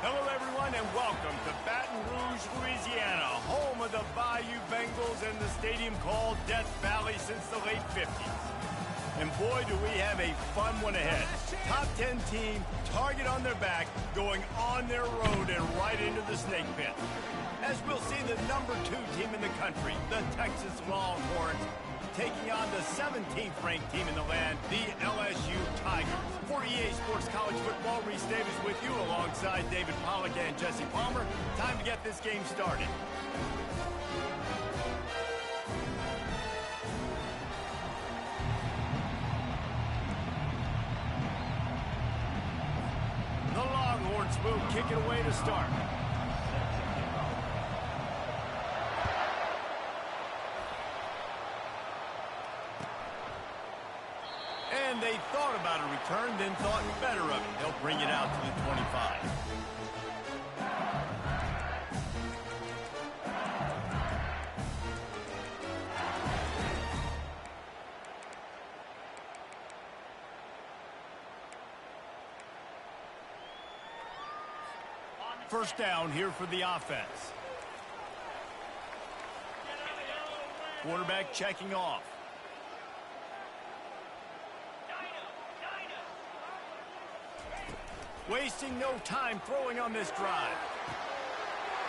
Hello, everyone, and welcome to Baton Rouge, Louisiana, home of the Bayou Bengals and the stadium called Death Valley since the late 50s. And boy, do we have a fun one ahead. Top 10 team, target on their back, going on their road and right into the snake pit. As we'll see the number 2 team in the country, the Texas Longhorns, taking on the 17th ranked team in the land, the LSU Tigers. For EA Sports College Football, Reese Davis with you alongside David Pollack and Jesse Palmer. Time to get this game started. The Longhorns will kick it away to start. And they thought about a return, then thought better of it. They'll bring it out to the 25. First down here for the offense. Quarterback checking off. Wasting no time throwing on this drive.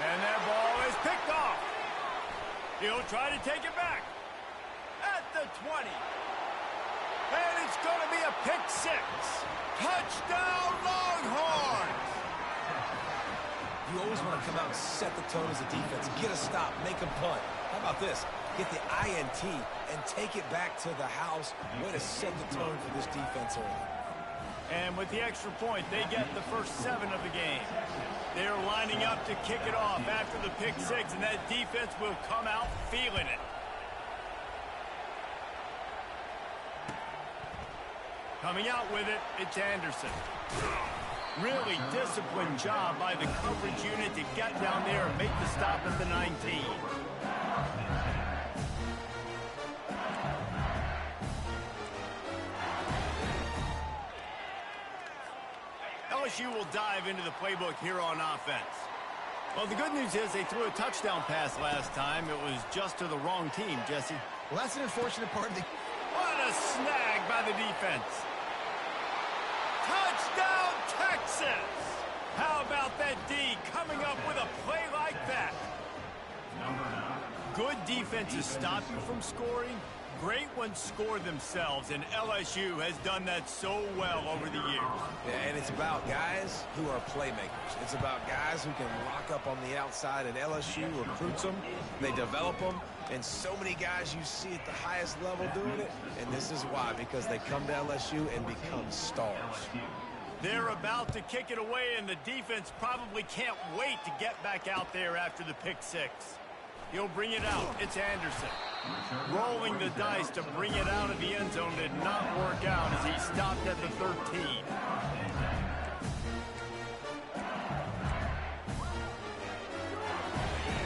And that ball is picked off. He'll try to take it back. At the 20. And it's going to be a pick 6. Touchdown, Longhorns! You always want to come out and set the tone as a defense. Get a stop, make a punt. How about this? Get the INT and take it back to the house. Way to set the tone for this defense early. And with the extra point, they get the first 7 of the game. They're lining up to kick it off after the pick 6, and that defense will come out feeling it. Coming out with it, it's Anderson. Really disciplined job by the coverage unit to get down there and make the stop at the 19. LSU will dive into the playbook here on offense. Well, the good news is they threw a touchdown pass last time. It was just to the wrong team, Jesse. Well, that's an unfortunate part of the... What a snag by the defense. Touchdown, Texas! How about that D coming up with a play like that? Good defenses stop you from scoring. Great ones score themselves, and LSU has done that so well over the years. Yeah, and it's about guys who are playmakers. It's about guys who can lock up on the outside, and LSU recruits them, they develop them, and so many guys you see at the highest level doing it, and this is why, because they come to LSU and become stars. They're about to kick it away, and the defense probably can't wait to get back out there after the pick 6. He'll bring it out. It's Anderson. Rolling the dice to bring it out of the end zone did not work out as he stopped at the 13.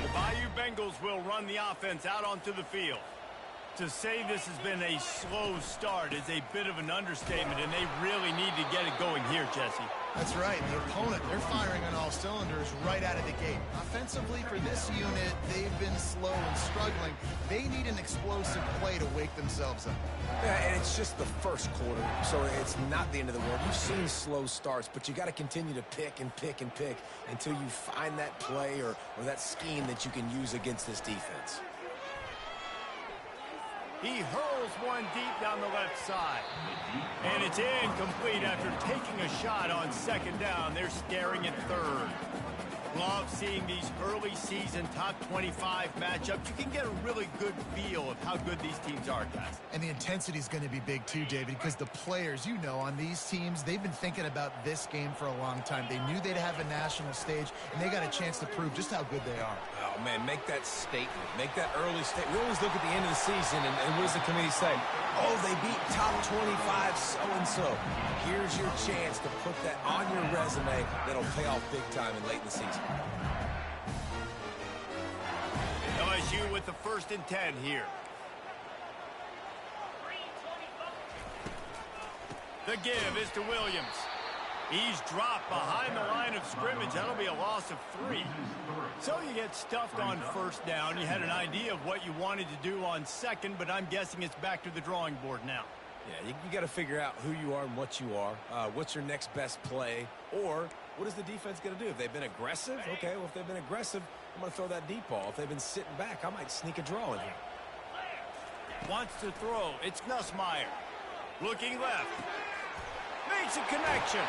The Bayou Bengals will run the offense out onto the field. To say this has been a slow start is a bit of an understatement, and they really need to get it going here, Jesse. That's right. The opponent, they're firing on all cylinders right out of the gate. Offensively, for this unit, they've been slow and struggling. They need an explosive play to wake themselves up. Yeah, and it's just the first quarter, so it's not the end of the world. You've seen slow starts, but you got to continue to pick and pick and pick until you find that play or that scheme that you can use against this defense. He hurls one deep down the left side. And it's incomplete after taking a shot on second down. They're staring at third. Love seeing these early season top 25 matchups. You can get a really good feel of how good these teams are, guys. And the intensity is going to be big too, David, because the players, you know, on these teams, they've been thinking about this game for a long time. They knew they'd have a national stage, and they got a chance to prove just how good they are. Oh, man, make that statement. Make that early statement. We always look at the end of the season, and what does the committee say? Oh, they beat top 25 so-and-so. Here's your chance to put that on your resume that'll pay off big time and late in the season. LSU with the 1st and 10 here. The give is to Williams. He's dropped behind the line of scrimmage. That'll be a loss of 3. So you get stuffed on first down. You had an idea of what you wanted to do on second, but I'm guessing it's back to the drawing board now. Yeah, you got to figure out who you are and what you are. What's your next best play? Or what is the defense going to do? If they've been aggressive, okay, well, if they've been aggressive, I'm going to throw that deep ball. If they've been sitting back, I might sneak a draw in here. Wants to throw. It's Nussmeier. Looking left. Makes a connection.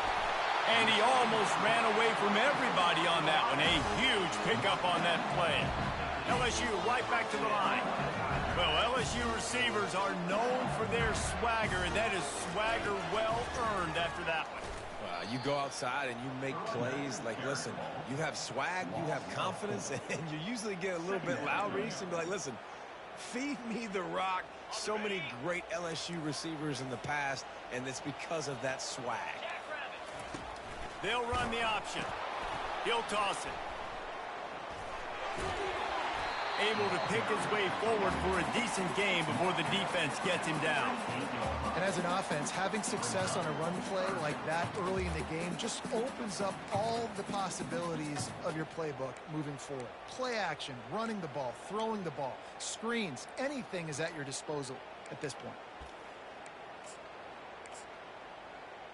And he almost ran away from everybody on that one. A huge pickup on that play. LSU right back to the line. Well, LSU receivers are known for their swagger, and that is swagger well earned after that one. You go outside and you make plays. Like, listen, you have swag, you have confidence, and you usually get a little bit loud, Reese, and be like, listen, feed me the rock. So many great LSU receivers in the past, and it's because of that swag. They'll run the option. He'll toss it. Able to pick his way forward for a decent game before the defense gets him down. And as an offense, having success on a run play like that early in the game just opens up all the possibilities of your playbook moving forward. Play action, running the ball, throwing the ball, screens, anything is at your disposal at this point.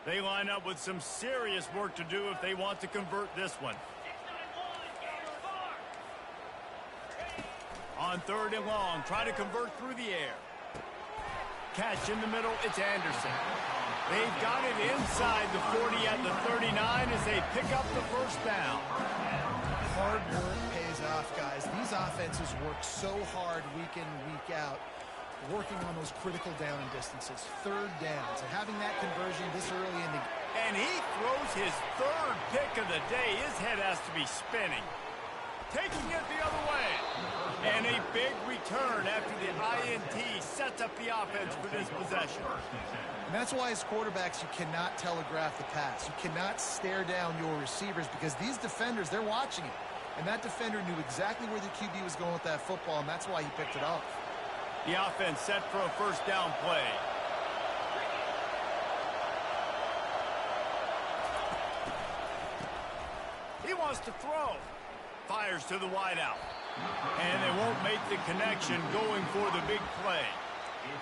They line up with some serious work to do if they want to convert this one. On 3rd and long, try to convert through the air. Catch in the middle, it's Anderson. They've got it inside the 40 at the 39 as they pick up the first down. Hard work pays off, guys. These offenses work so hard week in, week out, working on those critical down and distances, 3rd downs, and having that conversion this early in the game. And he throws his 3rd pick of the day. His head has to be spinning. Taking it the other way. And a big return after the INT sets up the offense for this possession. And that's why as quarterbacks you cannot telegraph the pass. You cannot stare down your receivers because these defenders, they're watching it. And that defender knew exactly where the QB was going with that football, and that's why he picked it off. The offense set for a first down play. He wants to throw. Fires to the wideout. And they won't make the connection going for the big play.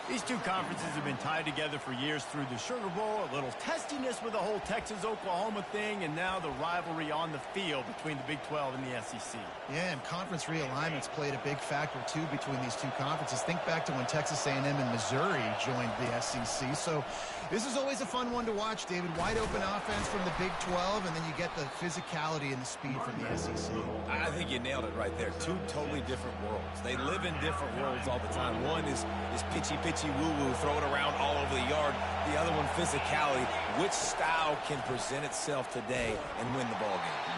These two conferences have been tied together for years through the Sugar Bowl, a little testiness with the whole Texas-Oklahoma thing, and now the rivalry on the field between the Big 12 and the SEC. Yeah, and conference realignments played a big factor, too, between these two conferences. Think back to when Texas A&M and Missouri joined the SEC. So this is always a fun one to watch, David. Wide open offense from the Big 12, and then you get the physicality and the speed from the SEC. I think you nailed it right there. Two totally different worlds. They live in different worlds all the time. One is pitchy woo-woo, throw it around all over the yard. The other one, physicality. Which style can present itself today and win the ball game?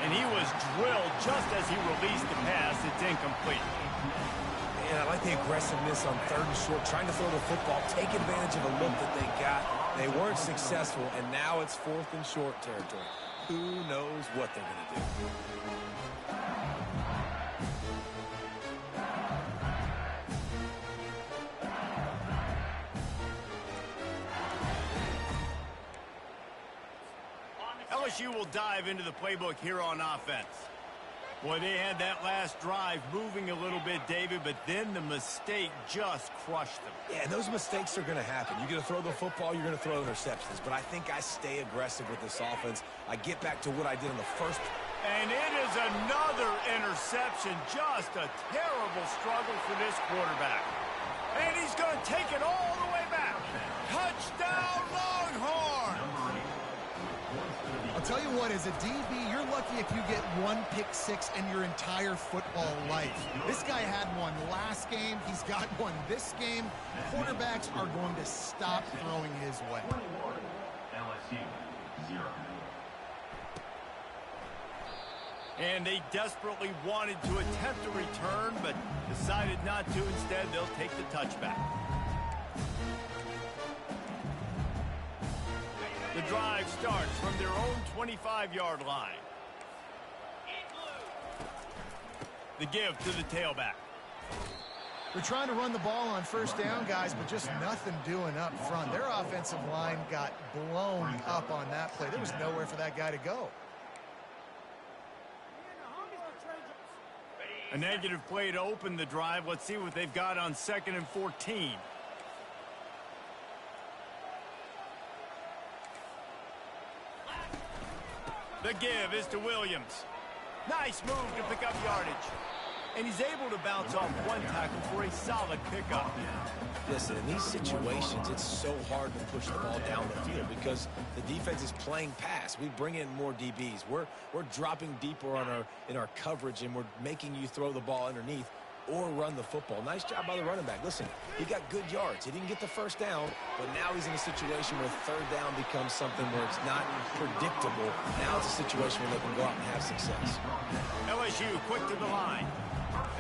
And he was drilled just as he released the pass. It's incomplete. And I like the aggressiveness on 3rd and short, trying to throw the football, take advantage of a look that they got. They weren't successful, and now it's 4th and short territory. Who knows what they're going to do? LSU will dive into the playbook here on offense. Boy, they had that last drive moving a little bit, David, but then the mistake just crushed them. Yeah, and those mistakes are going to happen. You're going to throw the football, you're going to throw interceptions. But I think I stay aggressive with this offense. I get back to what I did in the first. And it is another interception. Just a terrible struggle for this quarterback. And he's going to take it all the way back. Touchdown, Longhorns! I'll tell you what, as a DB, you're lucky if you get one pick six in your entire football life. This guy had one last game. He's got one this game. Quarterbacks are going to stop throwing his way. LSU, 0. And they desperately wanted to attempt a return, but decided not to. Instead, they'll take the touchback. The drive starts from their own 25-yard line. The give to the tailback. They're trying to run the ball on first down, guys, but just nothing doing up front. Their offensive line got blown up on that play. There was nowhere for that guy to go. A negative play to open the drive. Let's see what they've got on 2nd and 14. The give is to Williams. Nice move to pick up yardage. And he's able to bounce off one tackle for a solid pickup. Listen, in these situations, it's so hard to push the ball down the field because the defense is playing pass. We bring in more DBs. We're dropping deeper in our coverage, and we're making you throw the ball underneath or run the football. Nice job by the running back. Listen, he got good yards. He didn't get the first down, but now he's in a situation where third down becomes something where it's not predictable. Now it's a situation where they can go out and have success. LSU quick to the line.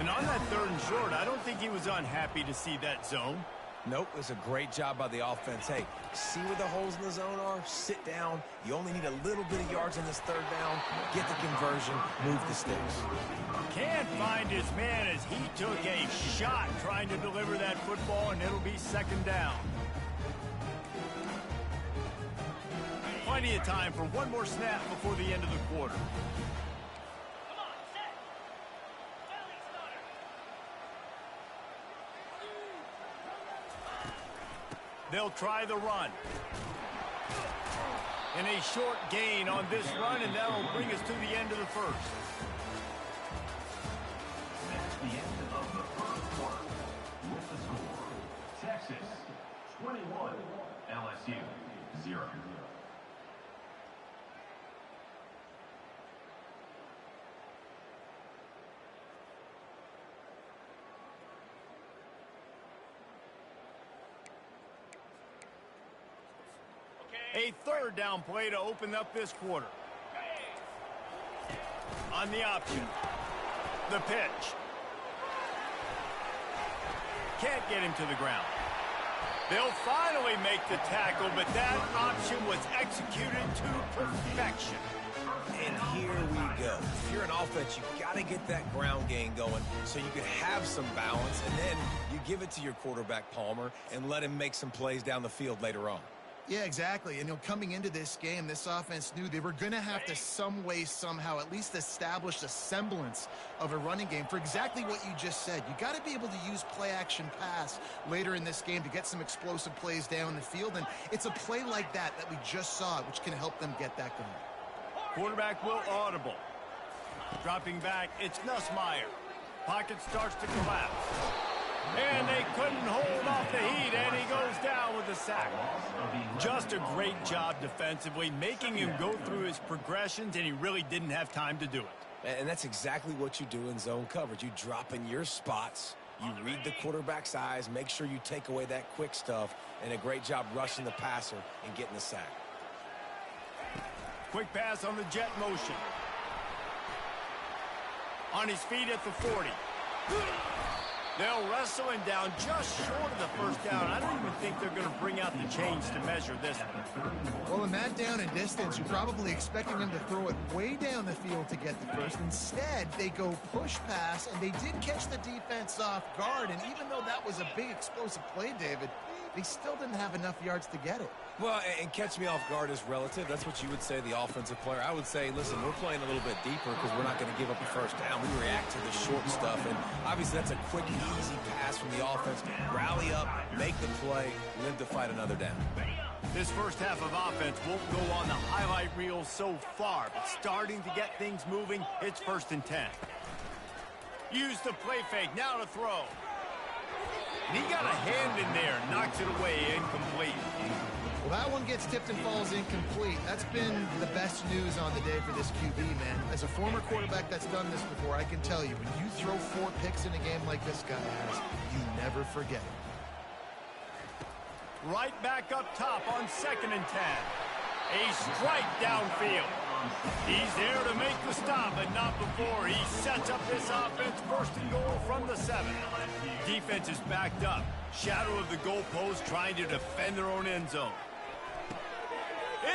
And on that 3rd and short, I don't think he was unhappy to see that zone. Nope, it was a great job by the offense. Hey, see where the holes in the zone are? Sit down. You only need a little bit of yards in this 3rd down. Get the conversion. Move the sticks. Can't find his man as he took a shot trying to deliver that football, and it'll be 2nd down. Plenty of time for one more snap before the end of the quarter. They'll try the run. And a short gain on this run, and that'll bring us to the end of the 1st. That's the end of the 1st quarter. With the score, Texas 21, LSU 0. A 3rd down play to open up this quarter. On the option. The pitch. Can't get him to the ground. They'll finally make the tackle, but that option was executed to perfection. And here we go. If you're an offense, you got to get that ground game going so you can have some balance, and then you give it to your quarterback, Palmer, and let him make some plays down the field later on. Yeah, exactly. And coming into this game, this offense knew they were going to have to some way, somehow, at least establish a semblance of a running game for exactly what you just said. You got to be able to use play-action pass later in this game to get some explosive plays down the field. And it's a play like that we just saw, which can help them get that going. Quarterback will audible. Dropping back, it's Nussmeier. Pocket starts to collapse. And they couldn't hold off the heat, and he goes down with a sack. Just a great job defensively, making him go through his progressions, and he really didn't have time to do it. And that's exactly what you do in zone coverage. You drop in your spots, you read the quarterback's eyes, make sure you take away that quick stuff, and a great job rushing the passer and getting the sack. Quick pass on the jet motion. On his feet at the 40. They'll wrestle him down just short of the 1st down. I don't even think they're going to bring out the chains to measure this one. Well, in that down and distance, you're probably expecting them to throw it way down the field to get the 1st. Instead, they go push pass, and they did catch the defense off guard. And even though that was a big explosive play, David, they still didn't have enough yards to get it. Well, and catch me off guard is relative. That's what you would say, the offensive player. I would say, listen, we're playing a little bit deeper because we're not going to give up a 1st down. We react to the short stuff, and obviously that's a quick, easy pass from the offense. Rally up, make the play, live to fight another down. This 1st half of offense won't go on the highlight reel so far, but starting to get things moving, it's 1st and 10. Use the play fake, now to throw. And he got a hand in there, knocks it away, incomplete. Well, that one gets tipped and falls incomplete. That's been the best news on the day for this QB, man. As a former quarterback that's done this before, I can tell you, when you throw 4 picks in a game like this guy has, you never forget it. Right back up top on 2nd and 10. A strike downfield. He's there to make the stop, but not before. He sets up this offense 1st and goal from the 7. Defense is backed up. Shadow of the goalpost trying to defend their own end zone.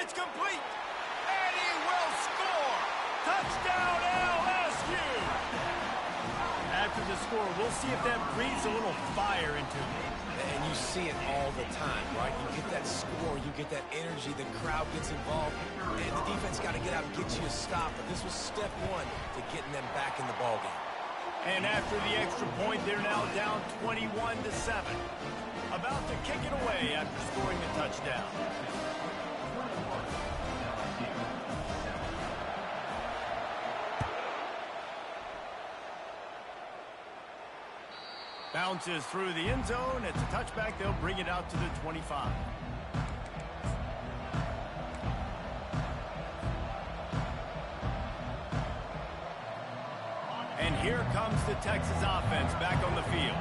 It's complete. And he will score. Touchdown LSU. after the score. We'll see if that breathes a little fire into them. And you see it all the time, right? You get that score, you get that energy, the crowd gets involved, and the defense got to get out and get you a stop. But this was step one to getting them back in the ballgame. And after the extra point, they're now down 21-7. About to kick it away after scoring the touchdown. Bounces through the end zone. It's a touchback. They'll bring it out to the 25. And here comes the Texas offense back on the field.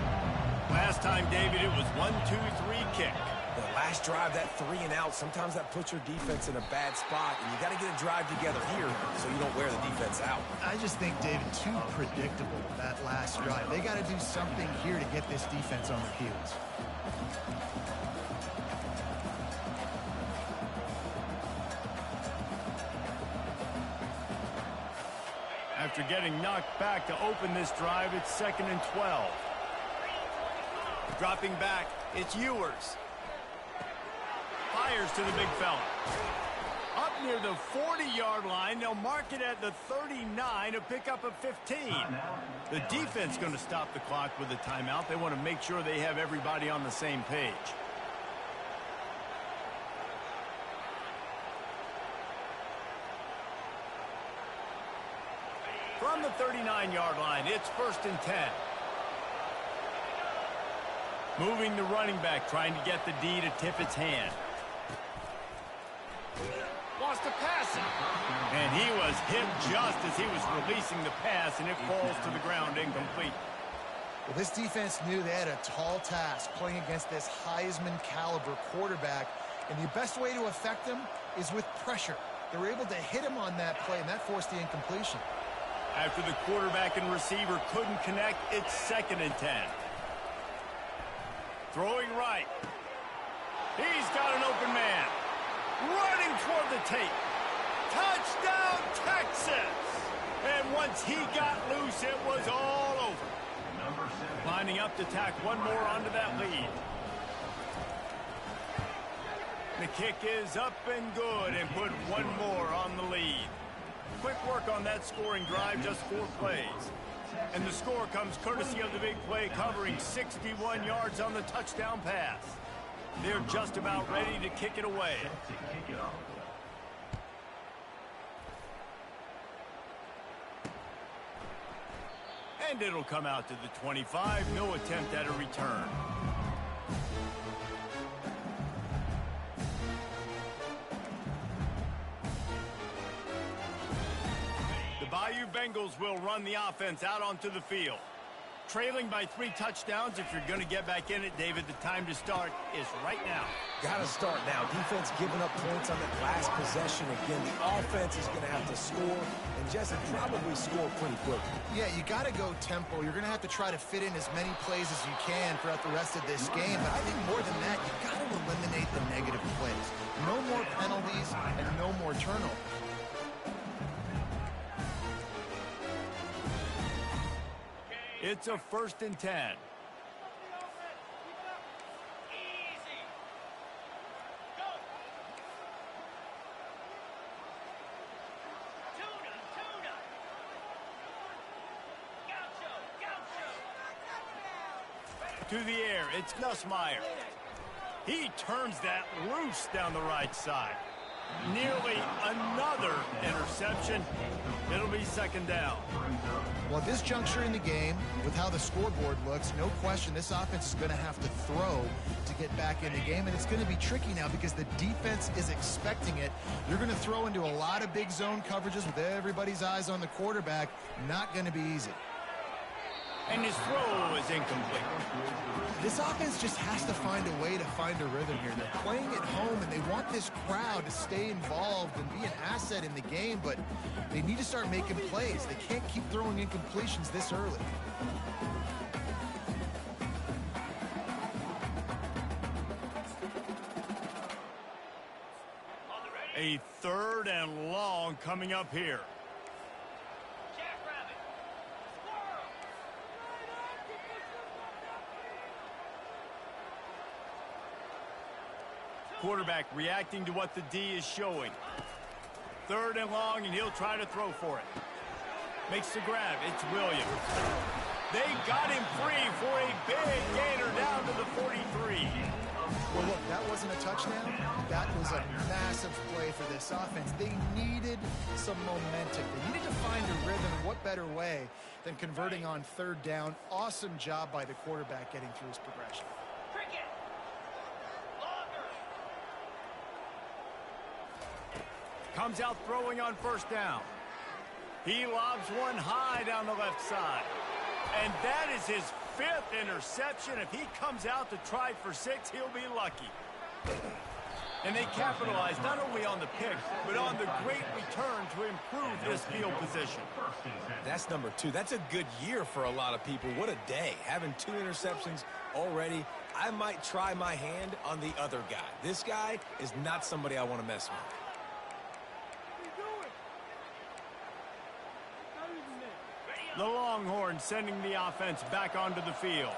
Last time, David, it was 1-2-3 kick. The last drive, that 3 and out, sometimes that puts your defense in a bad spot, and you got to get a drive together here so you don't wear the defense out. I just think, David, too predictable, that last drive. They got to do something here to get this defense on their heels. After getting knocked back to open this drive, it's 2nd and 12. Dropping back, it's Ewers. Fires to the big fella. Up near the 40-yard line, they'll mark it at the 39, a pickup of 15. The defense going to stop the clock with a timeout. They want to make sure they have everybody on the same page. From the 39-yard line, it's 1st and 10. Moving the running back, trying to get the D to tip its hand. Wants to pass it. And he was hit just as he was releasing the pass, and it falls to the ground incomplete. Well, this defense knew they had a tall task playing against this Heisman caliber quarterback, and the best way to affect him is with pressure. They were able to hit him on that play, and that forced the incompletion. After the quarterback and receiver couldn't connect, it's 2nd and 10. Throwing right. He's got an open man. Running toward the tape. Touchdown, Texas! And once he got loose, it was all over. Lining up to tack one more onto that lead. The kick is up and good and put one more on the lead. Quick work on that scoring drive, just 4 plays. And the score comes courtesy of the big play, covering 61 yards on the touchdown pass. They're just about ready to kick it away. And it'll come out to the 25. No attempt at a return. Bayou Bengals will run the offense out onto the field. Trailing by 3 touchdowns. If you're going to get back in it, David, the time to start is right now. Got to start now. Defense giving up points on that last possession. Again, the offense is going to have to score, and Jesse probably score pretty quickly. Yeah, you got to go tempo. You're going to have to try to fit in as many plays as you can throughout the rest of this game. But I think more than that, you got to eliminate the negative plays. No more penalties and no more turnovers. It's a 1st and 10. To the air, it's Nussmeier. He turns that loose down the right side. Nearly another interception. It'll be 2nd down. Well, at this juncture in the game, with how the scoreboard looks, no question this offense is going to have to throw to get back in the game, and it's going to be tricky now because the defense is expecting it. You're going to throw into a lot of big zone coverages with everybody's eyes on the quarterback. Not going to be easy. And his throw is incomplete. This offense just has to find a way to find a rhythm here. They're playing at home, and they want this crowd to stay involved and be an asset in the game, but they need to start making plays. They can't keep throwing incompletions this early. A 3rd and long coming up here. Quarterback reacting to what the D is showing. 3rd and long, and he'll try to throw for it. Makes the grab. It's Williams. They got him free for a big gainer down to the 43. Well, look, that wasn't a touchdown. That was a massive play for this offense. They needed some momentum. They needed to find a rhythm. What better way than converting on 3rd down? Awesome job by the quarterback getting through his progression. Comes out throwing on 1st down. He lobs one high down the left side. And that is his 5th interception. If he comes out to try for 6, he'll be lucky. And they capitalize not only on the pick, but on the great return to improve this field position. That's number 2. That's a good year for a lot of people. What a day. Having 2 interceptions already. I might try my hand on the other guy. This guy is not somebody I want to mess with. The Longhorns sending the offense back onto the field.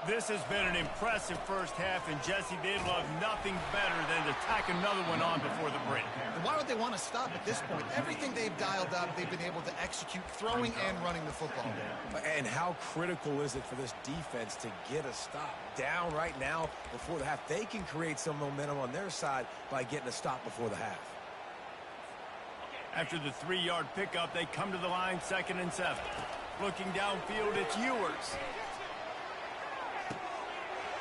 This has been an impressive first half, and Jesse, they'd love nothing better than to tack another one on before the break. And why would they want to stop at this point? Everything they've dialed up, they've been able to execute, throwing and running the football. And how critical is it for this defense to get a stop? Down right now before the half. They can create some momentum on their side by getting a stop before the half. After the 3-yard pickup, they come to the line 2nd and 7. Looking downfield, it's Ewers.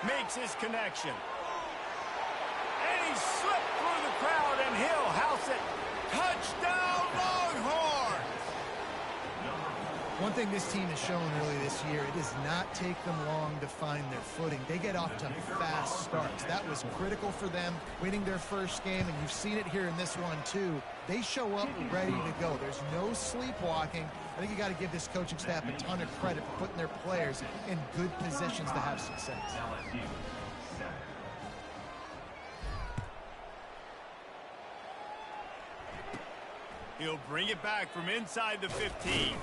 Makes his connection. And he slipped through the crowd, and he'll house it. Touchdown, Longhorns! One thing this team has shown really this year, it does not take them long to find their footing. They get off to fast starts. That was critical for them, winning their first game, and you've seen it here in this one too. They show up ready to go. There's no sleepwalking. I think you got to give this coaching staff a ton of credit for putting their players in good positions to have success. He'll bring it back from inside the 15.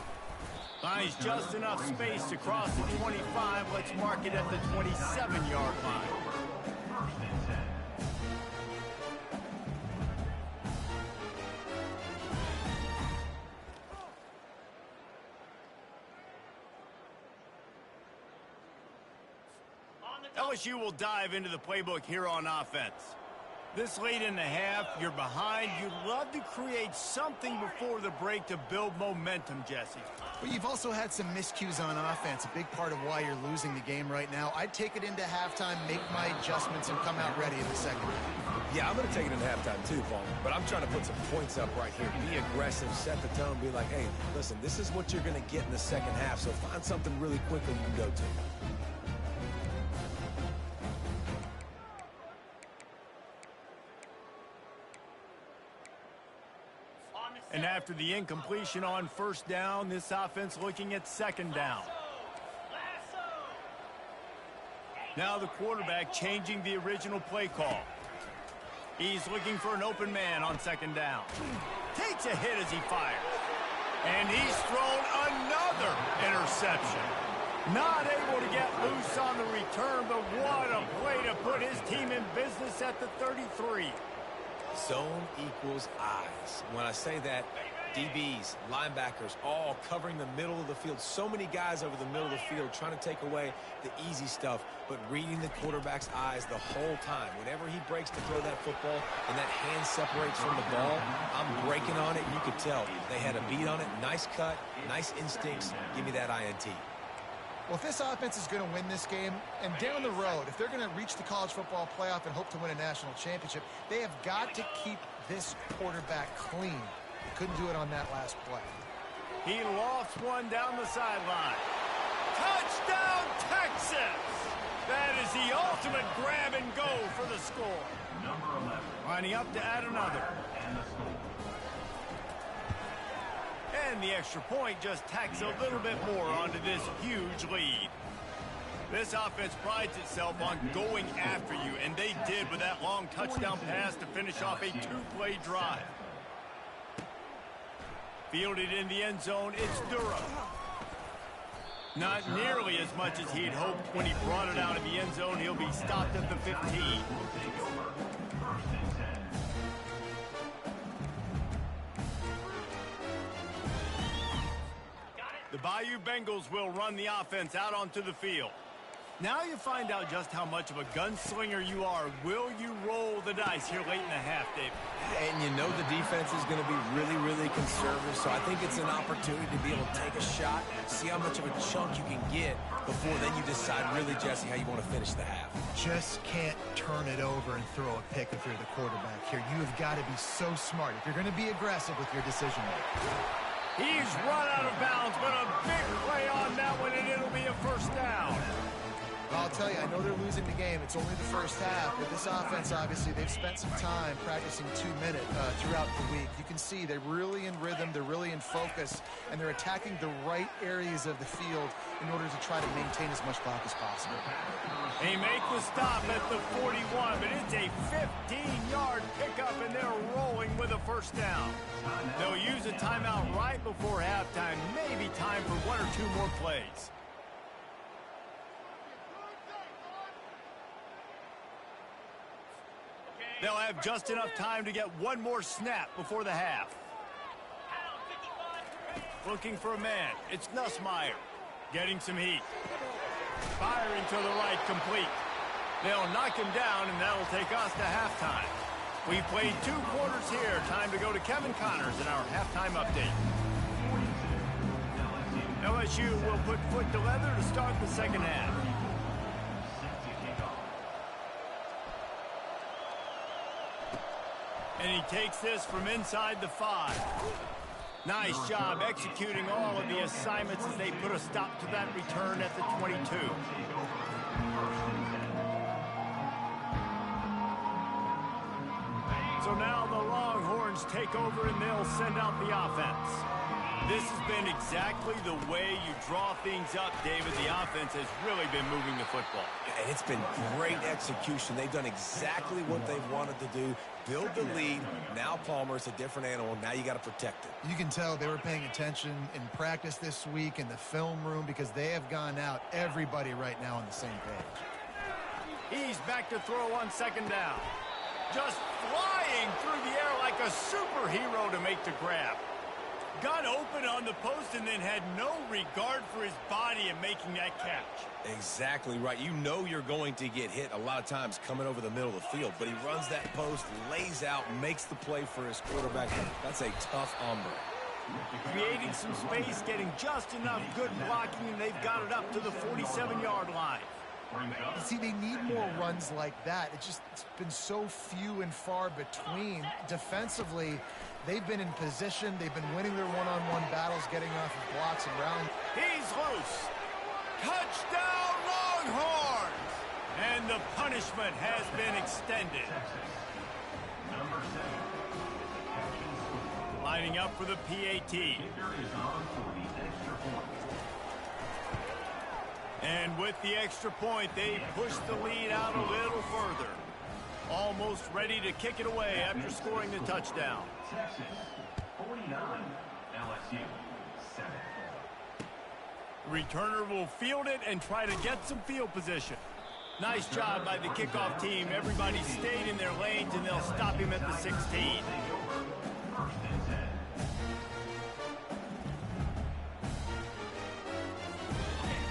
Finds just enough space to cross the 25. Let's mark it at the 27-yard line. LSU will dive into the playbook here on offense. This late in the half, you're behind. You'd love to create something before the break to build momentum, Jesse. But you've also had some miscues on offense, a big part of why you're losing the game right now. I'd take it into halftime, make my adjustments, and come out ready in the second half. Yeah, I'm going to take it into halftime too, Paul. But I'm trying to put some points up right here. Be aggressive, set the tone, be like, hey, listen, this is what you're going to get in the second half, so find something really quickly you can go to. And after the incompletion on 1st down, this offense looking at 2nd down. Now the quarterback changing the original play call. He's looking for an open man on 2nd down. Takes a hit as he fires. And he's thrown another interception. Not able to get loose on the return, but what a play to put his team in business at the 33. Zone equals eyes. When I say that, DBs, linebackers, all covering the middle of the field. So many guys over the middle of the field trying to take away the easy stuff, but reading the quarterback's eyes the whole time. Whenever he breaks to throw that football and that hand separates from the ball, I'm breaking on it. You could tell they had a beat on it. Nice cut, nice instincts. Give me that INT. Well, if this offense is going to win this game, and down the road, if they're going to reach the college football playoff and hope to win a national championship, they have got to keep this quarterback clean. They couldn't do it on that last play. He lofts one down the sideline. Touchdown, Texas! That is the ultimate grab and go for the score. Number 11. Lining up to add another. And the score. And the extra point just tacks a little bit more onto this huge lead. This offense prides itself on going after you, and they did with that long touchdown pass to finish off a 2-play drive. Fielded in the end zone, it's Durham. Not nearly as much as he'd hoped when he brought it out of the end zone. He'll be stopped at the 15. First and 10. The Bayou Bengals will run the offense out onto the field. Now you find out just how much of a gunslinger you are. Will you roll the dice here late in the half, Dave? And you know the defense is going to be really, really conservative, so I think it's an opportunity to be able to take a shot, see how much of a chunk you can get before then you decide really, Jesse, how you want to finish the half. Just can't turn it over and throw a pick if you're the quarterback here. You have got to be so smart if you're going to be aggressive with your decision making. He's run out of bounds, but a big play on that one, and it'll be a first down. I'll tell you, I know they're losing the game. It's only the first half, but this offense, obviously, they've spent some time practicing 2-minute throughout the week. You can see they're really in rhythm, they're really in focus, and they're attacking the right areas of the field in order to try to maintain as much clock as possible. They make the stop at the 41, but it's a 15-yard pickup, and they're rolling with a first down. They'll use a timeout right before halftime, maybe time for one or two more plays. They'll have just enough time to get one more snap before the half. Looking for a man. It's Nussmeier. Getting some heat. Firing to the right, complete. They'll knock him down, and that'll take us to halftime. We've played 2 quarters here. Time to go to Kevin Connors in our halftime update. LSU will put foot to leather to start the second half. And he takes this from inside the 5. Nice job executing all of the assignments as they put a stop to that return at the 22. So now the Longhorns take over and they'll send out the offense. This has been exactly the way you draw things up, David. The offense has really been moving the football. And it's been great execution. They've done exactly what they've wanted to do. Build the lead. Now Palmer's a different animal. Now you got to protect it. You can tell they were paying attention in practice this week in the film room because they have gone out, everybody right now on the same page. He's back to throw on second down. Just flying through the air like a superhero to make the grab. Got open on the post and then had no regard for his body in making that catch. Exactly right. You know you're going to get hit a lot of times coming over the middle of the field, but he runs that post, lays out, makes the play for his quarterback. That's a tough hombre. Creating some space, getting just enough good blocking, and they've got it up to the 47-yard line. See, they need more runs like that. It's been so few and far between. Defensively, they've been in position. They've been winning their one-on-one battles, getting off of blocks and round. He's loose. Touchdown, Longhorns! And the punishment has been extended. Lining up for the PAT. And with the extra point, they push the lead out a little further. Almost ready to kick it away after scoring the touchdown. Texas 49, LSU 7. The returner will field it and try to get some field position. Nice job by the kickoff team. Everybody stayed in their lanes, and they'll stop him at the 16. First and 10.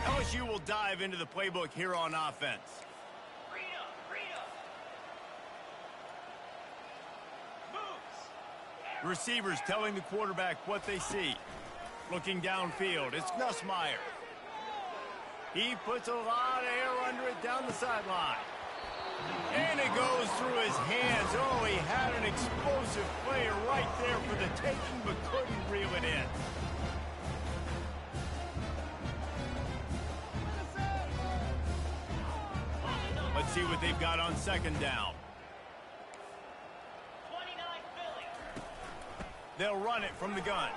LSU will dive into the playbook here on offense. Receivers telling the quarterback what they see. Looking downfield, it's Nussmeier. He puts a lot of air under it down the sideline. And it goes through his hands. Oh, he had an explosive player right there for the taking, but couldn't reel it in. Let's see what they've got on second down. They'll run it from the gun.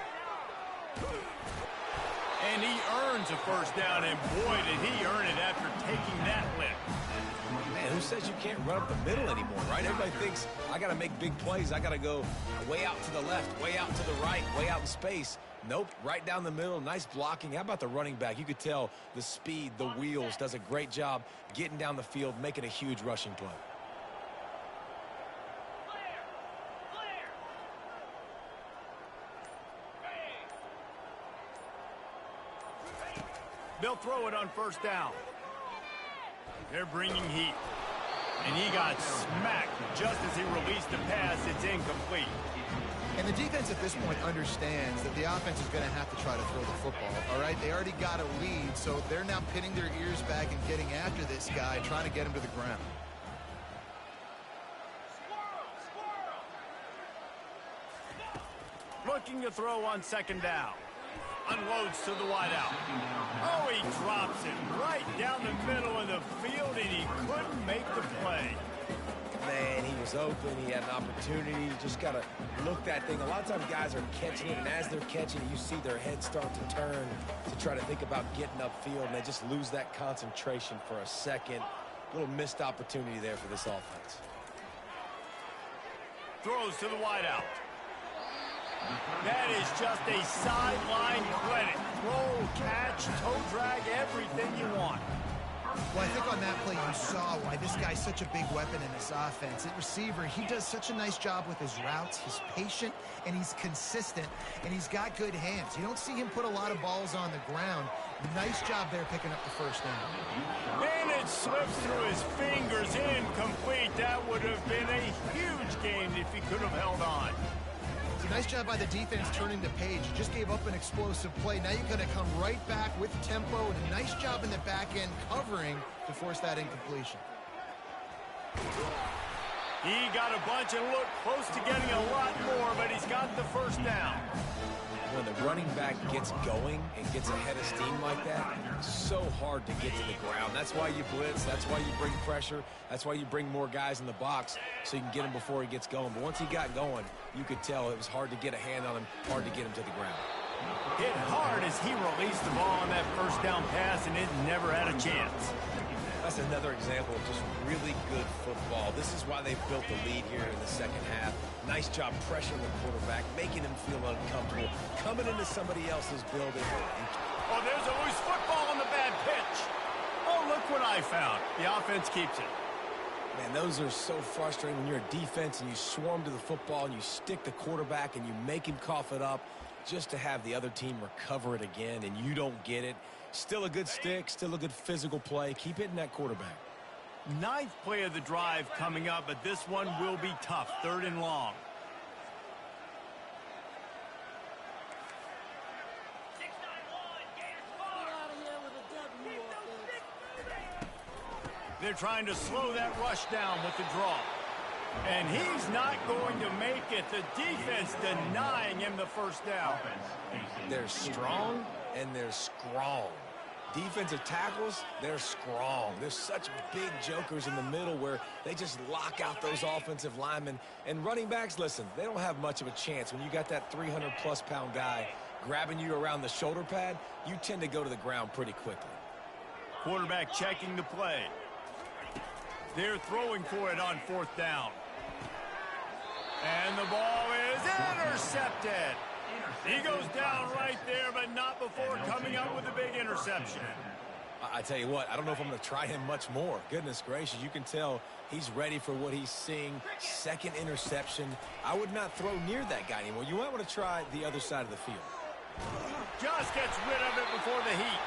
And he earns a first down, and boy, did he earn it after taking that lift. Man, who says you can't run up the middle anymore, right? Everybody thinks, I got to make big plays. I got to go way out to the left, way out to the right, way out in space. Nope, right down the middle, nice blocking. How about the running back? You could tell the speed, the wheels, does a great job getting down the field, making a huge rushing play. They'll throw it on first down. They're bringing heat. And he got smacked just as he released the pass. It's incomplete. And the defense at this point understands that the offense is going to have to try to throw the football, all right? They already got a lead, so they're now pinning their ears back and getting after this guy, trying to get him to the ground. Looking to throw on second down. Unloads to the wideout. Oh, he drops it right down the middle of the field, and he couldn't make the play. Man, he was open. He had an opportunity. You just got to look that thing. A lot of times guys are catching it, and as they're catching it, you see their head start to turn to try to think about getting upfield, and they just lose that concentration for a second. A little missed opportunity there for this offense. Throws to the wideout. That is just a sideline credit. Roll, catch, toe drag, everything you want. Well, I think on that play you saw why this guy's such a big weapon in this offense. At receiver, he does such a nice job with his routes. He's patient, and he's consistent, and he's got good hands. You don't see him put a lot of balls on the ground. Nice job there picking up the first down. And it slips through his fingers, incomplete. That would have been a huge gain if he could have held on. It's a nice job by the defense turning the page. You just gave up an explosive play. Now you're going to come right back with tempo, and a nice job in the back end covering to force that incompletion. He got a bunch and looked close to getting a lot more, but he's got the first down. When the running back gets going and gets ahead of steam like that, it's so hard to get to the ground. That's why you blitz. That's why you bring pressure. That's why you bring more guys in the box so you can get him before he gets going. But once he got going, you could tell it was hard to get a hand on him, hard to get him to the ground. Hit hard as he released the ball on that first down pass, and it never had a chance. That's another example of just really good football. This is why they built the lead here in the second half. Nice job pressuring the quarterback, making him feel uncomfortable, coming into somebody else's building. Oh, there's a loose football on the bad pitch. Oh, look what I found. The offense keeps it. Man, those are so frustrating when you're a defense and you swarm to the football and you stick the quarterback and you make him cough it up just to have the other team recover it again and you don't get it. Still a good stick, still a good physical play. Keep hitting that quarterback. Ninth play of the drive coming up, but this one will be tough. Third and long. They're trying to slow that rush down with the draw. And he's not going to make it. The defense denying him the first down. They're strong and they're strong. Defensive tackles, they're strong. There's such big jokers in the middle where they just lock out those offensive linemen. And running backs, listen, they don't have much of a chance. When you got that 300-plus pound guy grabbing you around the shoulder pad, you tend to go to the ground pretty quickly. Quarterback checking the play. They're throwing for it on fourth down. And the ball is intercepted. He goes down right there, but not before coming up with a big interception. I tell you what, I don't know if I'm going to try him much more. Goodness gracious, you can tell he's ready for what he's seeing. Second interception. I would not throw near that guy anymore. You might want to try the other side of the field. Just gets rid of it before the heat.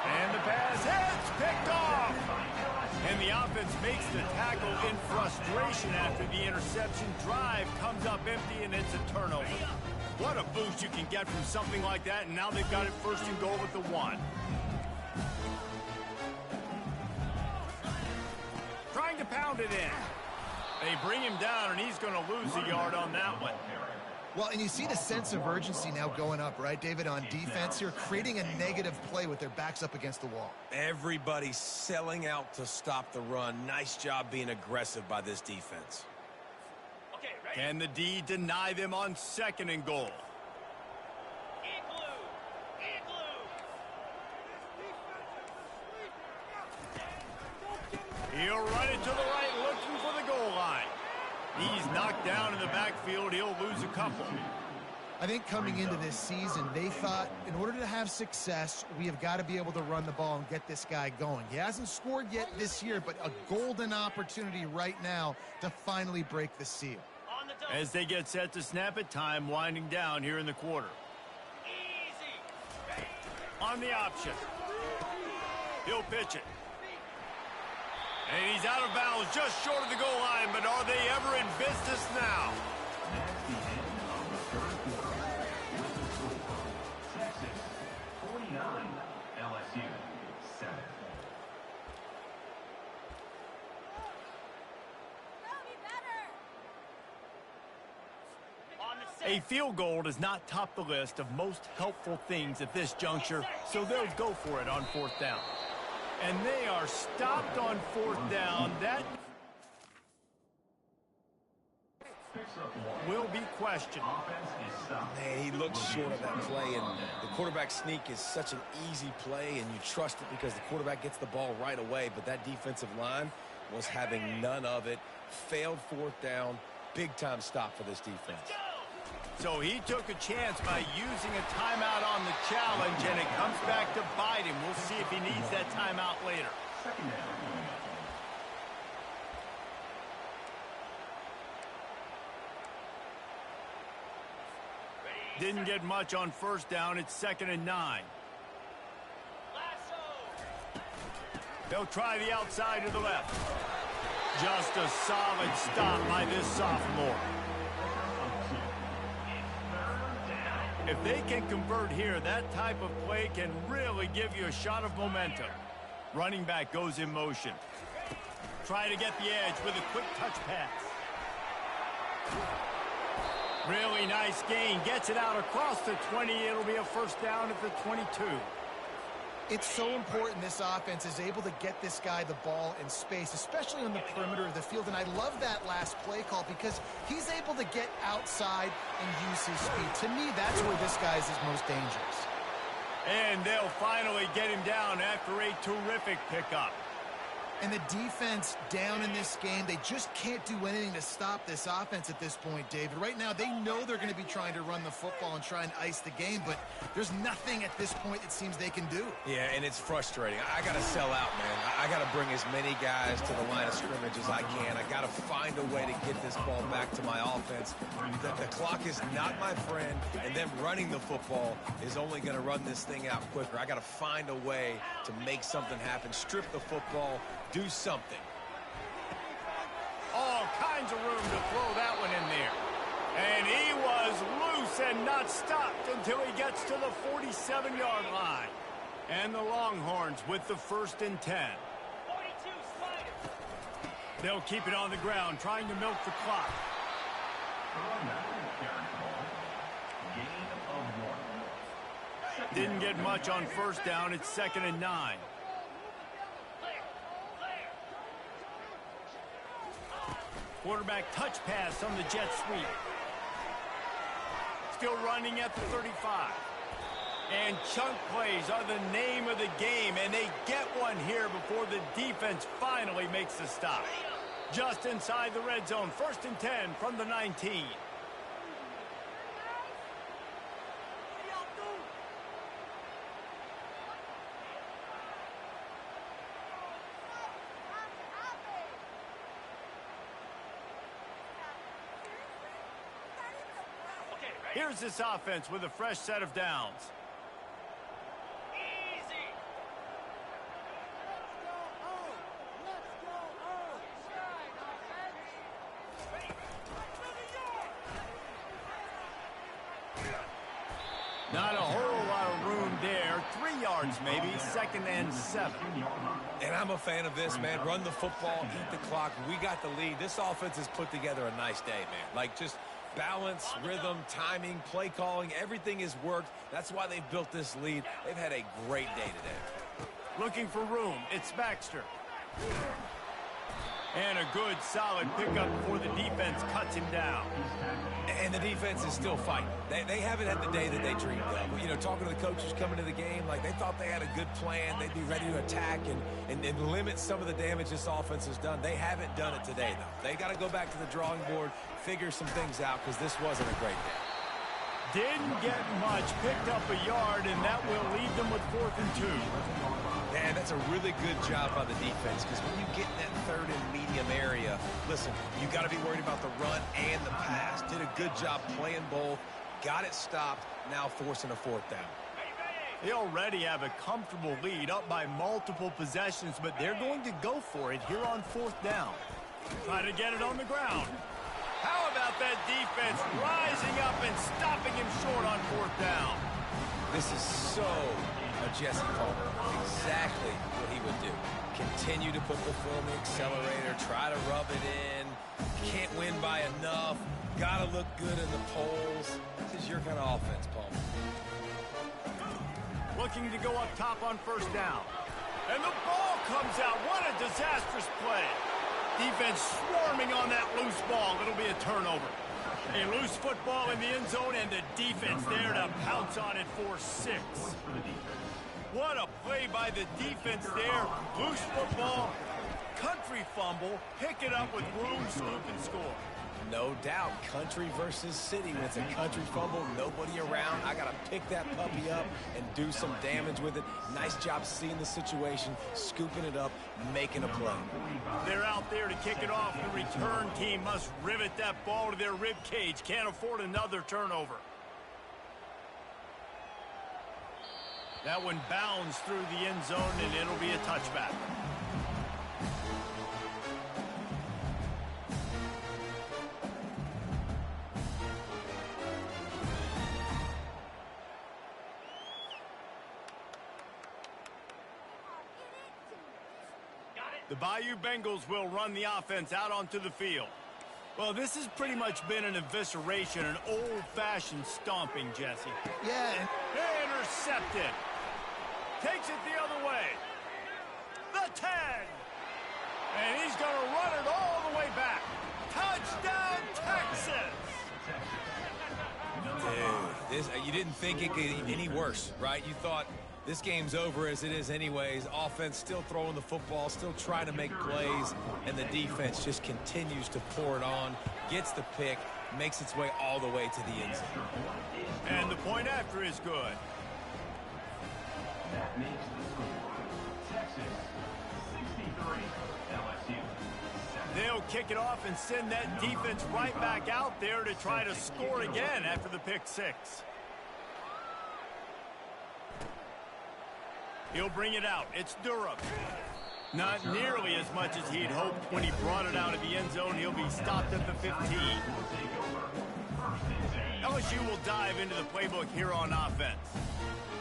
And the pass hits, picked off. And the offense makes the tackle in frustration after the interception. Drive comes up empty, and it's a turnover. What a boost you can get from something like that, and now they've got it first and goal with the one. Trying to pound it in. They bring him down, and he's going to lose a yard on that one. Well, and you see the sense of urgency now going up, right, David, on defense here, creating a negative play with their backs up against the wall. Everybody's selling out to stop the run. Nice job being aggressive by this defense. Can the D deny them on second and goal? He'll run it to the right, looking for the goal line. He's knocked down in the backfield. He'll lose a couple. I think coming into this season, they thought in order to have success, we have got to be able to run the ball and get this guy going. He hasn't scored yet this year, but a golden opportunity right now to finally break the seal. As they get set to snap it, time winding down here in the quarter. On the option. He'll pitch it. And he's out of bounds just short of the goal line, but are they ever in business now? That's the end of the third quarter. With the score, Texas 49, LSU 7. A field goal does not top the list of most helpful things at this juncture, so they'll go for it on 4th down. And they are stopped on 4th down. That will be questioned. Man, he looks short of that play, and the quarterback sneak is such an easy play, and you trust it because the quarterback gets the ball right away, but that defensive line was having none of it. Failed 4th down. Big-time stop for this defense. So he took a chance by using a timeout on the challenge, and it comes back to bite him. We'll see if he needs that timeout later. Second down. Didn't get much on 1st down. It's 2nd and 9. They'll try the outside to the left. Just a solid stop by this sophomore. If they can convert here, that type of play can really give you a shot of momentum. Running back goes in motion. Try to get the edge with a quick touch pass. Really nice gain. Gets it out across the 20. It'll be a 1st down at the 22. It's so important this offense is able to get this guy the ball in space, especially on the perimeter of the field. And I love that last play call because he's able to get outside and use his speed. To me, that's where this guy is his most dangerous. And they'll finally get him down after a terrific pickup. And the defense down in this game, they just can't do anything to stop this offense at this point, David. Right now, they know they're going to be trying to run the football and try and ice the game, but there's nothing at this point it seems they can do. Yeah, and it's frustrating. I got to sell out, man. I got to bring as many guys to the line of scrimmage as I can. I got to find a way to get this ball back to my offense. The clock is not my friend, and them running the football is only going to run this thing out quicker. I got to find a way to make something happen, strip the football, do something. All kinds of room to throw that one in there. And he was loose and not stopped until he gets to the 47-yard line. And the Longhorns with the 1st and 10. They'll keep it on the ground, trying to milk the clock. Didn't get much on 1st down. It's 2nd and 9. Quarterback touch pass on the jet sweep. Still running at the 35. And chunk plays are the name of the game, and they get one here before the defense finally makes the stop. Just inside the red zone, 1st and 10 from the 19. Here's this offense with a fresh set of downs. Not a whole lot of room there. 3 yards maybe, 2nd and 7. And I'm a fan of this, man. Run the football, eat the clock. We got the lead. This offense has put together a nice day, man. Like, just balance, rhythm, timing, play calling, everything has worked. That's why they've built this lead. They've had a great day today. Looking for room. It's Baxter. And a good, solid pickup before the defense cuts him down. And the defense is still fighting. They haven't had the day that they dreamed of. You know, talking to the coaches coming to the game, like they thought they had a good plan. They'd be ready to attack and limit some of the damage this offense has done. They haven't done it today, though. They got to go back to the drawing board, figure some things out, because this wasn't a great day. Didn't get much, picked up a yard, and that will leave them with 4th and 2. Man, that's a really good job by the defense, because when you get in that 3rd and medium area, listen, you got to be worried about the run and the pass. Did a good job playing both, got it stopped, now forcing a 4th down. They already have a comfortable lead, up by multiple possessions, but they're going to go for it here on 4th down. Try to get it on the ground. How about that defense rising up and stopping him short on 4th down? This is so a Jesse Palmer. Exactly what he would do. Continue to put the foot on the accelerator, try to rub it in. Can't win by enough. Got to look good in the polls. This is your kind of offense, Palmer. Looking to go up top on 1st down. And the ball comes out. What a disastrous play. Defense swarming on that loose ball. It'll be a turnover. A loose football in the end zone, and the defense there to pounce on it for 6. What a play by the defense there. Loose football, country fumble, pick it up with room, scoop, and score. No doubt, country versus city. When it's a country fumble, nobody around. I got to pick that puppy up and do some damage with it. Nice job seeing the situation, scooping it up, making a play. They're out there to kick it off. The return team must rivet that ball to their rib cage. Can't afford another turnover. That one bounds through the end zone, and it'll be a touchback. The Bayou Bengals will run the offense out onto the field. Well, this has pretty much been an evisceration, an old-fashioned stomping, Jesse. Yeah. Intercepted. Takes it the other way. The 10. And he's going to run it all the way back. Touchdown, Texas! Dude, you didn't think it could get any worse, right? You thought this game's over as it is anyways. Offense still throwing the football, still trying to make plays, and the defense just continues to pour it on, gets the pick, makes its way all the way to the end zone. And the point after is good. That makes the score Texas 63, LSU 7. They'll kick it off and send that defense right back out there to try to score again after the pick 6. He'll bring it out. It's Durham. Not nearly as much as he'd hoped when he brought it out of the end zone. He'll be stopped at the 15. LSU will dive into the playbook here on offense.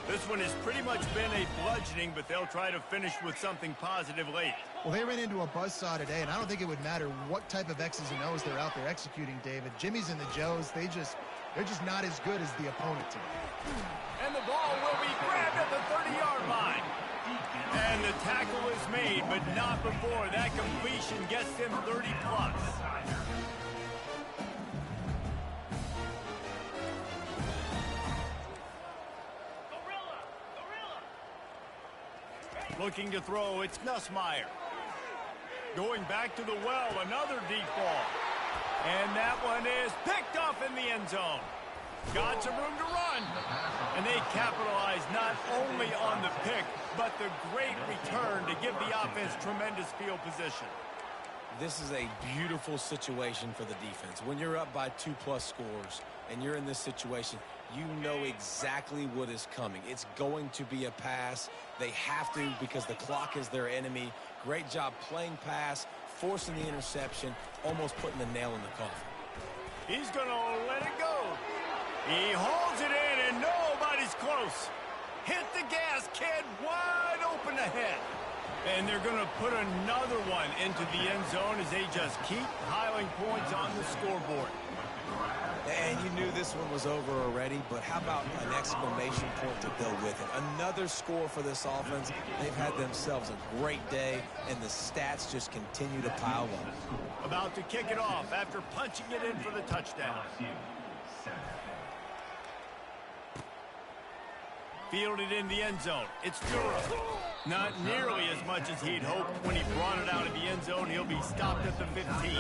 This one has pretty much been a bludgeoning, but they'll try to finish with something positive late. Well, they ran into a buzzsaw today, and I don't think it would matter what type of X's and O's they're out there executing, David. Jimmy's and the Joes, they're just not as good as the opponent team. And the ball will be grabbed at the 30-yard line. And the tackle is made, but not before that completion gets him 30+. Looking to throw, it's Nussmeier. Going back to the well, another deep ball. And that one is picked off in the end zone. Got some room to run. And they capitalize not only on the pick, but the great return to give the offense tremendous field position. This is a beautiful situation for the defense. When you're up by 2+ scores and you're in this situation, you know exactly what is coming. It's going to be a pass. They have to because the clock is their enemy. Great job playing pass, forcing the interception, almost putting the nail in the coffin. He's going to let it go. He holds it in, and nobody's close. Hit the gas, kid. Wide open ahead. And they're going to put another one into the end zone as they just keep piling points on the scoreboard. And you knew this one was over already, but how about an exclamation point to go with it? Another score for this offense. They've had themselves a great day, and the stats just continue to pile up. About to kick it off after punching it in for the touchdown. Fielded in the end zone. It's Durham. Not nearly as much as he'd hoped when he brought it out of the end zone. He'll be stopped at the 15.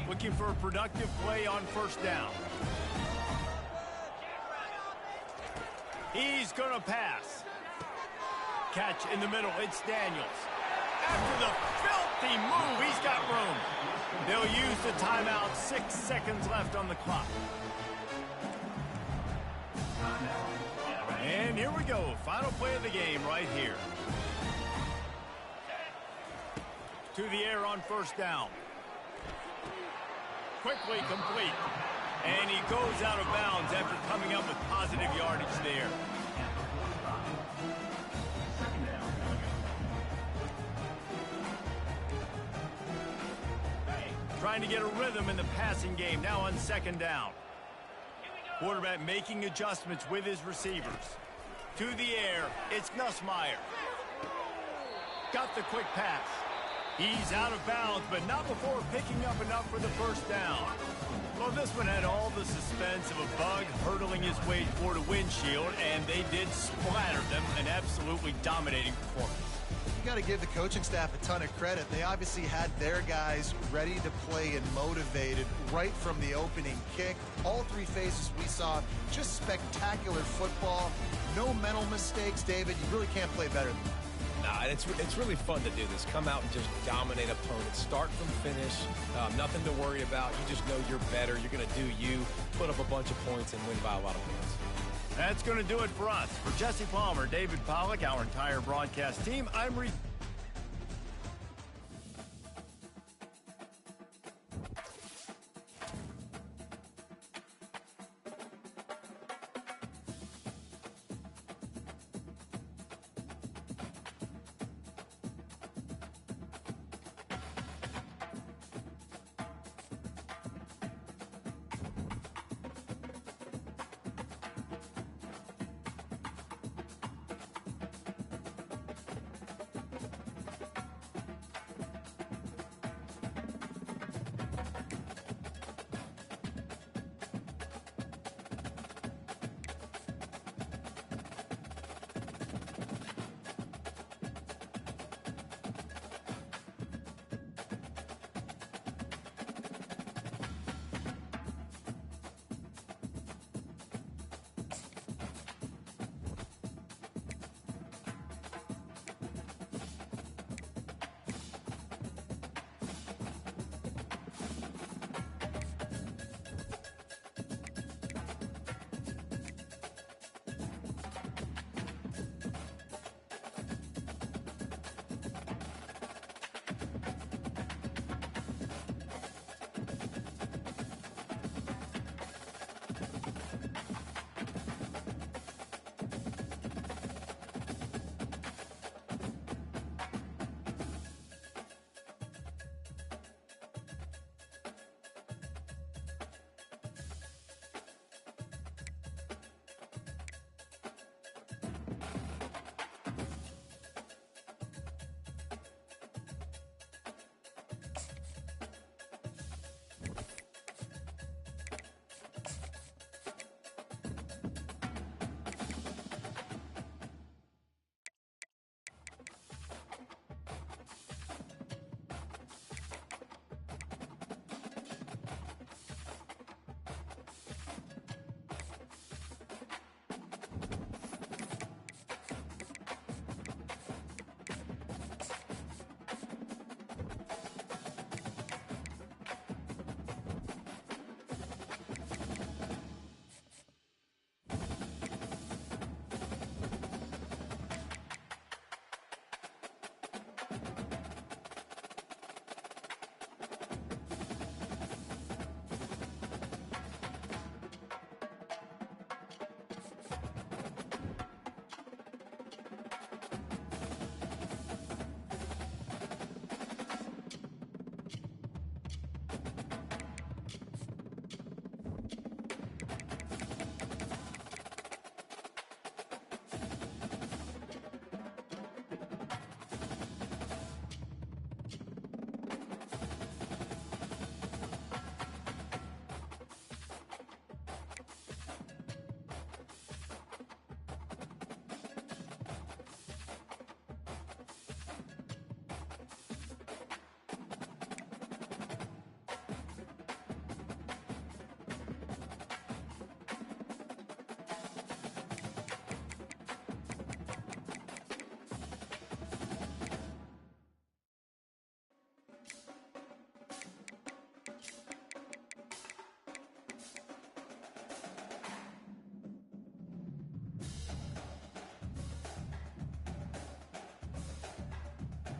Looking for a productive play on first down. He's going to pass. Catch in the middle. It's Daniels. After the filthy move, he's got room. They'll use the timeout. 6 seconds left on the clock. And here we go. Final play of the game right here. To the air on first down. Quickly complete. And he goes out of bounds after coming up with positive yardage there. Trying to get a rhythm in the passing game now on second down. Quarterback making adjustments with his receivers. To the air, it's Nussmeier. Got the quick pass. He's out of bounds, but not before picking up enough for the first down. Well, this one had all the suspense of a bug hurtling his way toward a windshield, and they did splatter them, an absolutely dominating performance. You got to give the coaching staff a ton of credit. They obviously had their guys ready to play and motivated right from the opening kick. All three phases we saw, just spectacular football. No mental mistakes, David. You really can't play better than that. Nah, it's really fun to do this. Come out and just dominate opponents. Start from finish. Nothing to worry about. You just know you're better. You're going to do you, put up a bunch of points, and win by a lot of points. That's going to do it for us. For Jesse Palmer, David Pollack, our entire broadcast team, I'm Reed.